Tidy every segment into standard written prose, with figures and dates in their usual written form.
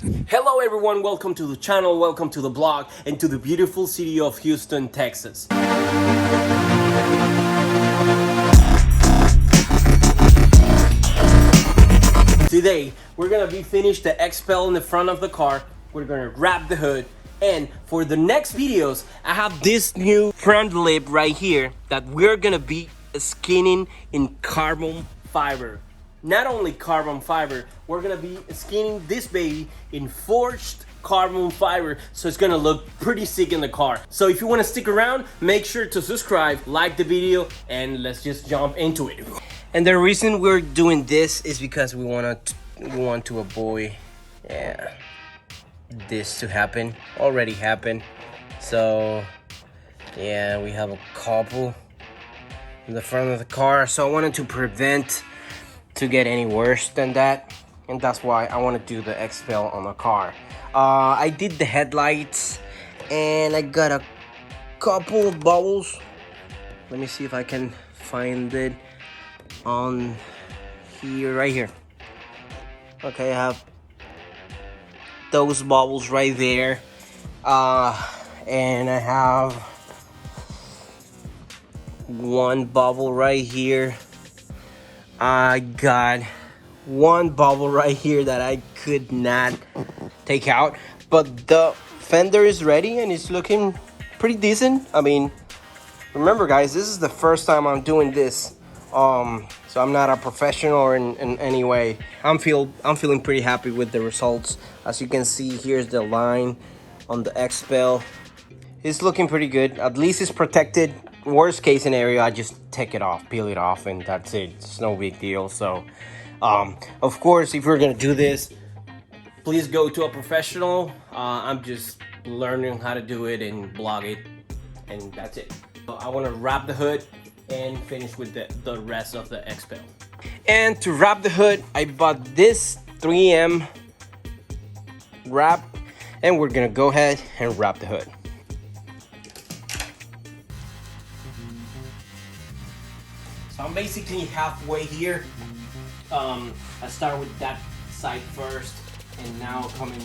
Hello everyone, welcome to the channel, welcome to the blog, and to the beautiful city of Houston, Texas. Today, we're gonna be finished the XPEL in the front of the car. We're gonna wrap the hood. And for the next videos, I have this new front lip right here that we're gonna be skinning in carbon fiber. Not only carbon fiber, we're gonna be skinning this baby in forged carbon fiber, so it's gonna look pretty sick in the car. So if you wanna stick around, make sure to subscribe, like the video, and let's just jump into it. And the reason we're doing this is because we want to avoid, this to happen. Already happened. So yeah, we have a couple in the front of the car, so I wanted to prevent to get any worse than that, and that's why I want to do the XPEL on the car. I did the headlights and I got a couple of bubbles. Let me see if I can find it on here, right here. Okay, I have those bubbles right there, and I have one bubble right here. I got one bubble right here that I could not take out, but the fender is ready and it's looking pretty decent. I mean, remember guys, this is the first time I'm doing this, so I'm not a professional in any way. I'm feeling pretty happy with the results. As you can see, here's the line on the XPEL. It's looking pretty good. At least it's protected. Worst case scenario, I just take it off, peel it off, and that's it. It's no big deal. So of course, if you're gonna do this, please go to a professional. I'm just learning how to do it and blog it, and that's it. I want to wrap the hood and finish with the rest of the XPEL. And to wrap the hood, I bought this 3M wrap, and we're gonna go ahead and wrap the hood. So I'm basically halfway here. I start with that side first, and now coming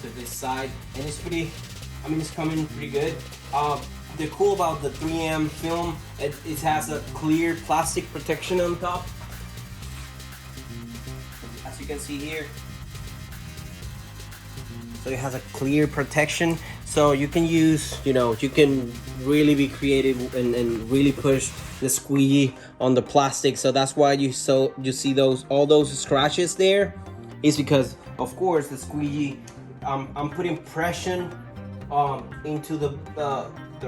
to this side, and it's pretty, it's coming pretty good. The cool about the 3M film, it has a clear plastic protection on top, as you can see here. So it has a clear protection, so you can use, you can really be creative and really push the squeegee on the plastic. So that's why you see all those scratches there, is because of course the squeegee, I'm putting pressure into the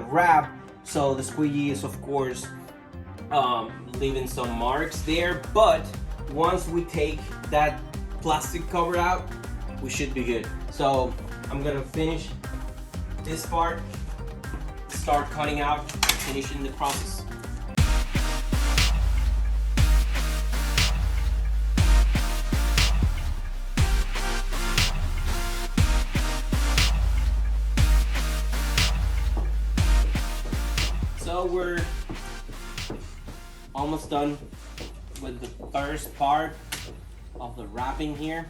wrap, so the squeegee is of course leaving some marks there. But once we take that plastic cover out, we should be good. So I'm gonna finish this part, start cutting out, finishing the process. So we're almost done with the first part of the wrapping here.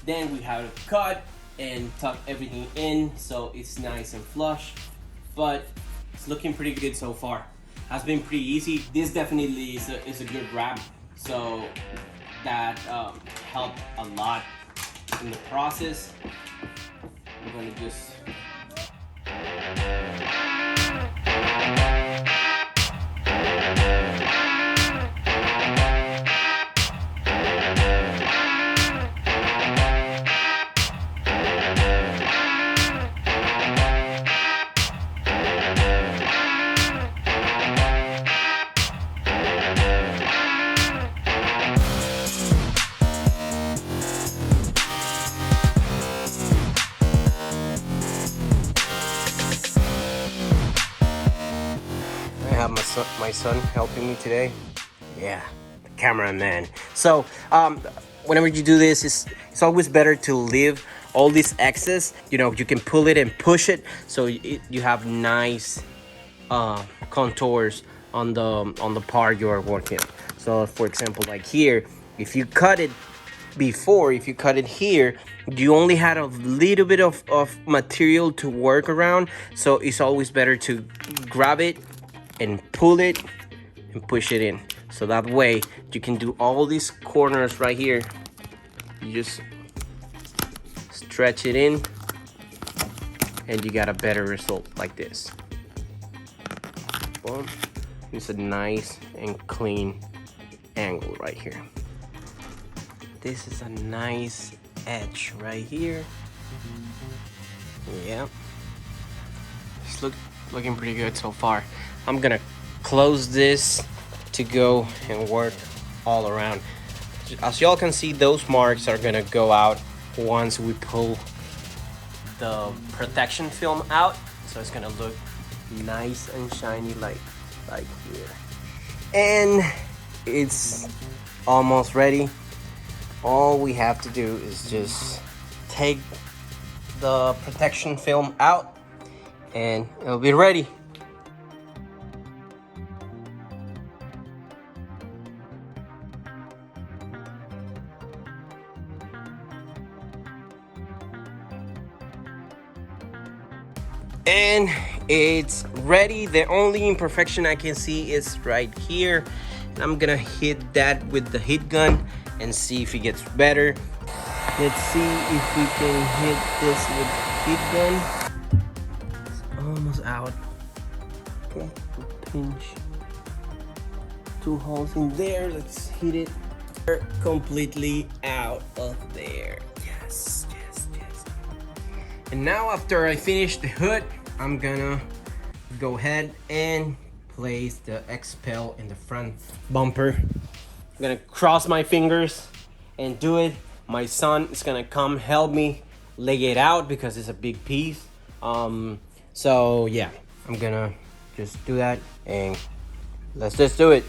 Then we have to cut and tuck everything in so it's nice and flush, but it's looking pretty good so far. Has been pretty easy. This definitely is a good wrap, so that helped a lot in the process. I'm gonna just have my son helping me today. Yeah, the cameraman. So whenever you do this, it's always better to leave all this excess. You can pull it and push it, so you have nice contours on the part you are working. So for example, like here, if you cut it before, if you cut it here, you only had a little bit of material to work around. So it's always better to grab it and pull it and push it in. So that way you can do all these corners right here. You just stretch it in and you got a better result like this. Boom. It's a nice and clean angle right here. This is a nice edge right here. Yeah, it's looking pretty good so far. I'm gonna close this to go and work all around. As y'all can see, those marks are gonna go out once we pull the protection film out. So it's gonna look nice and shiny like here. And it's almost ready. All we have to do is just take the protection film out and it'll be ready. And it's ready. The only imperfection I can see is right here. I'm gonna hit that with the heat gun and see if it gets better. Let's see if we can hit this with heat gun. It's almost out. Okay, pinch 2 holes in there. Let's hit it. We're completely out of there. Yes, yes, yes. And now after I finish the hood, I'm gonna go ahead and place the XPEL in the front bumper. I'm gonna cross my fingers and do it. My son is gonna come help me lay it out because it's a big piece. So yeah, I'm gonna just do that and let's just do it.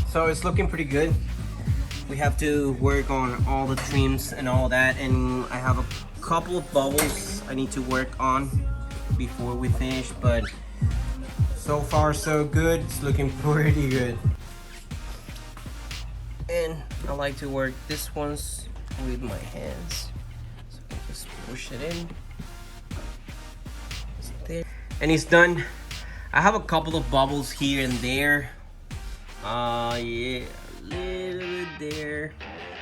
So it's looking pretty good. We have to work on all the trims and all that, and I have a couple of bubbles I need to work on before we finish, but so far so good. It's looking pretty good. And I like to work this ones with my hands, so I can just push it in. It's there. And it's done. I have a couple of bubbles here and there. Yeah, a little bit there.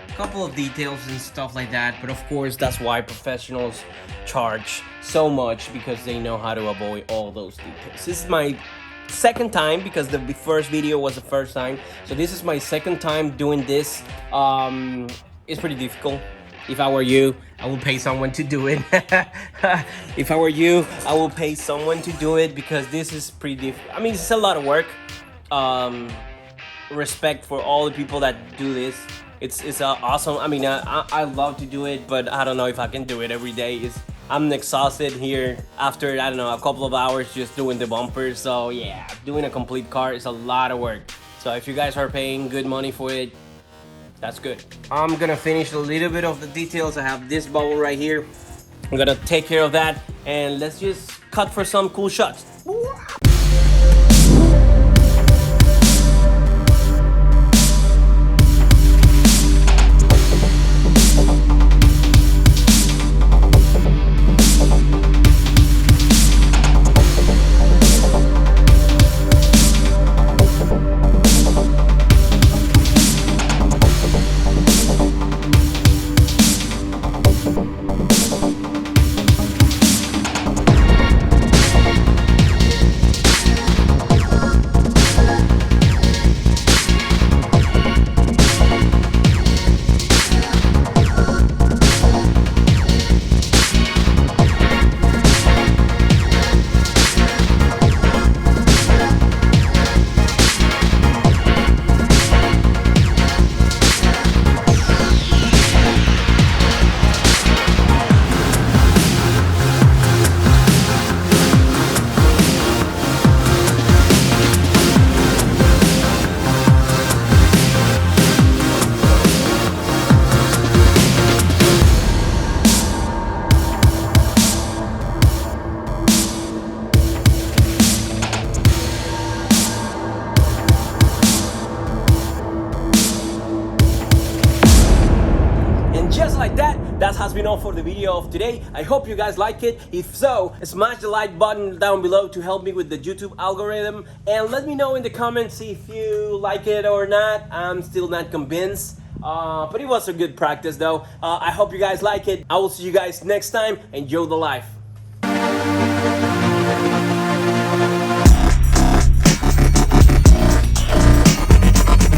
A couple of details and stuff like that, but of course that's why professionals charge so much, because they know how to avoid all those details. This is my second time, because the first video was the first time, so this is my second time doing this. It's pretty difficult. If I were you, I would pay someone to do it. If I were you, I would pay someone to do it, because this is pretty difficult. I mean, it's a lot of work. Respect for all the people that do this. It's awesome. I mean, I love to do it, but I don't know if I can do it every day. I'm exhausted here after, I don't know, a couple of hours just doing the bumpers. So yeah, doing a complete car is a lot of work. So if you guys are paying good money for it, that's good. I'm gonna finish a little bit of the details. I have this bubble right here. I'm gonna take care of that, and let's just cut for some cool shots. Just like that has been all for the video of today. I hope you guys like it. If so, smash the like button down below to help me with the YouTube algorithm, and let me know in the comments if you like it or not. I'm still not convinced, but it was a good practice though. I hope you guys like it. I will see you guys next time. Enjoy the life.